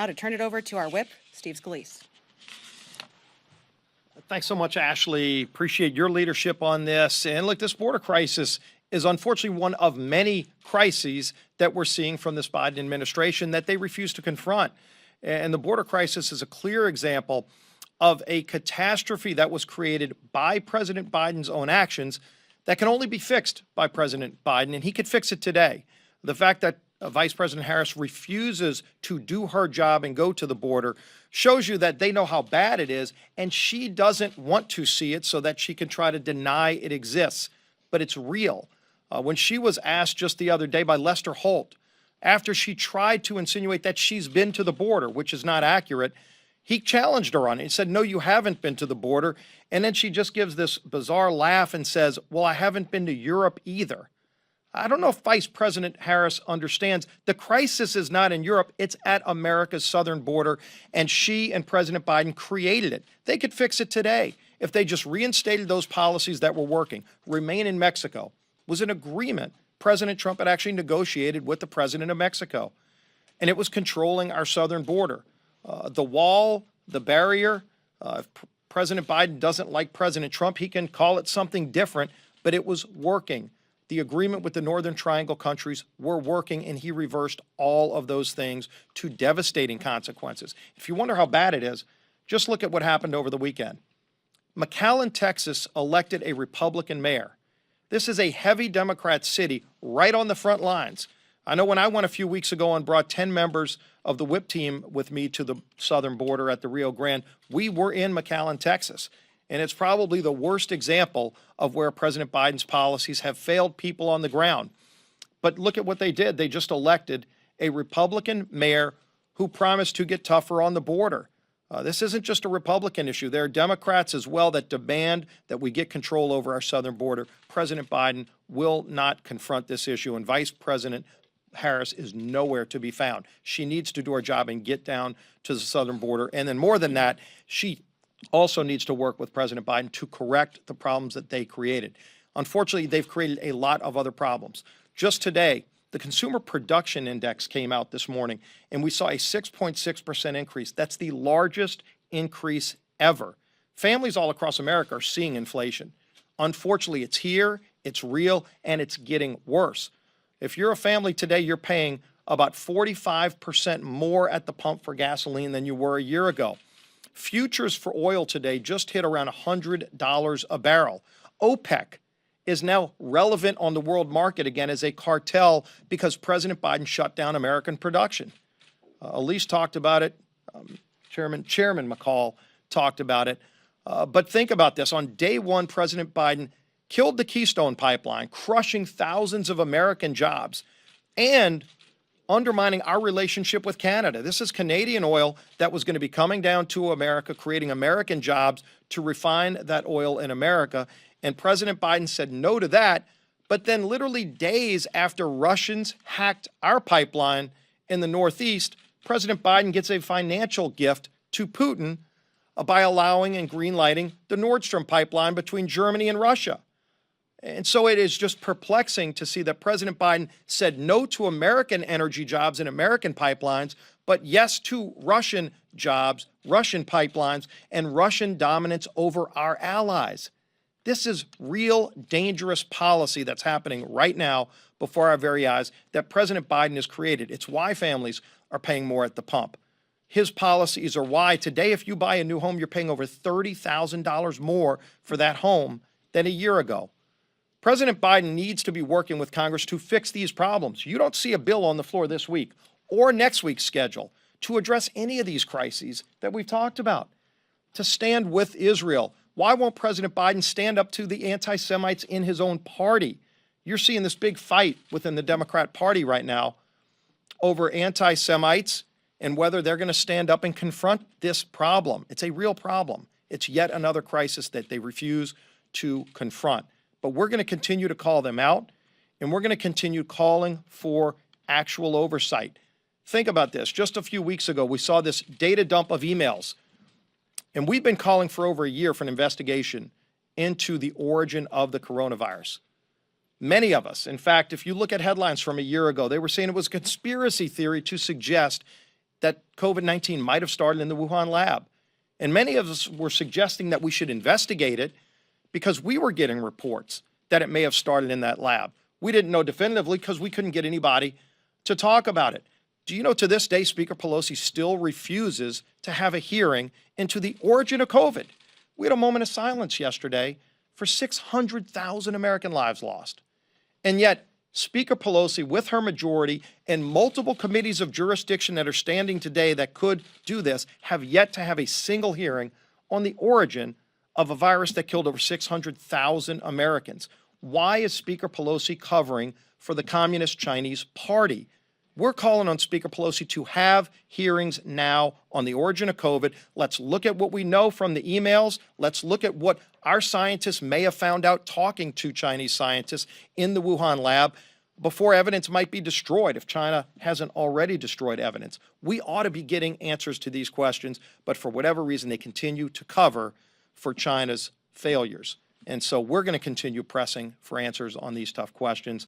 Now to turn it over to our whip, Steve Scalise. Thanks so much, Ashley. Appreciate your leadership on this. And look, this border crisis is unfortunately one of many crises that we're seeing from this Biden administration that they refuse to confront. And the border crisis is a clear example of a catastrophe that was created by President Biden's own actions that can only be fixed by President Biden, and he could fix it today. The fact that Vice President Harris refuses to do her job and go to the border shows you that they know how bad it is, and she doesn't want to see it so that she can try to deny it exists. But it's real. When she was asked just the other day by Lester Holt, after she tried to insinuate that she's been to the border, which is not accurate, he challenged her on it. He said, no, you haven't been to the border. And then she just gives this bizarre laugh and says, well, I haven't been to Europe either. I don't know if Vice President Harris understands the crisis is not in Europe, it's at America's southern border, and she and President Biden created it. They could fix it today if they just reinstated those policies that were working. Remain in Mexico was an agreement President Trump had actually negotiated with the president of Mexico, and it was controlling our southern border. The wall, the barrier, if President Biden doesn't like President Trump, he can call it something different, but it was working. The agreement with the Northern Triangle countries were working, and he reversed all of those things to devastating consequences. If you wonder how bad it is, just look at what happened over the weekend. McAllen, Texas elected a Republican mayor. This is a heavy Democrat city right on the front lines. I know when I went a few weeks ago and brought 10 members of the whip team with me to the southern border at the Rio Grande, we were in McAllen, Texas. And it's probably the worst example of where President Biden's policies have failed people on the ground. But look at what they did. They just elected a Republican mayor who promised to get tougher on the border. This isn't just a Republican issue. There are Democrats as well that demand that we get control over our southern border. President Biden will not confront this issue, and Vice President Harris is nowhere to be found. She needs to do her job and get down to the southern border. And then more than that, she also needs to work with President Biden to correct the problems that they created. Unfortunately, they've created a lot of other problems. Just today, the Consumer Production Index came out this morning, and we saw a 6.6% increase. That's the largest increase ever. Families all across America are seeing inflation. Unfortunately, it's here, it's real, and it's getting worse. If you're a family today, you're paying about 45% more at the pump for gasoline than you were a year ago. Futures for oil today just hit around $100 a barrel. OPEC is now relevant on the world market again as a cartel because President Biden shut down American production. Elise talked about it. Chairman McCall talked about it. But think about this. On day one, President Biden killed the Keystone Pipeline, crushing thousands of American jobs and undermining our relationship with Canada. This is Canadian oil that was going to be coming down to America, creating American jobs to refine that oil in America. And President Biden said no to that. But then literally days after Russians hacked our pipeline in the Northeast, President Biden gets a financial gift to Putin by allowing and greenlighting the Nord Stream pipeline between Germany and Russia. And so it is just perplexing to see that President Biden said no to American energy jobs and American pipelines, but yes to Russian jobs, Russian pipelines, and Russian dominance over our allies. This is real dangerous policy that's happening right now before our very eyes that President Biden has created. It's why families are paying more at the pump. His policies are why today, if you buy a new home, you're paying over $30,000 more for that home than a year ago. President Biden needs to be working with Congress to fix these problems. You don't see a bill on the floor this week or next week's schedule to address any of these crises that we've talked about, to stand with Israel. Why won't President Biden stand up to the anti-Semites in his own party? You're seeing this big fight within the Democrat Party right now over anti-Semites and whether they're going to stand up and confront this problem. It's a real problem. It's yet another crisis that they refuse to confront. But we're going to continue to call them out, and we're going to continue calling for actual oversight. Think about this. Just a few weeks ago, we saw this data dump of emails, and we've been calling for over a year for an investigation into the origin of the coronavirus. Many of us, in fact, if you look at headlines from a year ago, they were saying it was a conspiracy theory to suggest that COVID-19 might have started in the Wuhan lab. And many of us were suggesting that we should investigate it because we were getting reports that it may have started in that lab. We didn't know definitively because we couldn't get anybody to talk about it. Do you know to this day, Speaker Pelosi still refuses to have a hearing into the origin of COVID? We had a moment of silence yesterday for 600,000 American lives lost. And yet, Speaker Pelosi, with her majority and multiple committees of jurisdiction that are standing today that could do this, have yet to have a single hearing on the origin of a virus that killed over 600,000 Americans. Why is Speaker Pelosi covering for the Communist Chinese Party? We're calling on Speaker Pelosi to have hearings now on the origin of COVID. Let's look at what we know from the emails. Let's look at what our scientists may have found out talking to Chinese scientists in the Wuhan lab before evidence might be destroyed, if China hasn't already destroyed evidence. We ought to be getting answers to these questions, but for whatever reason, they continue to cover for China's failures. And so we're going to continue pressing for answers on these tough questions.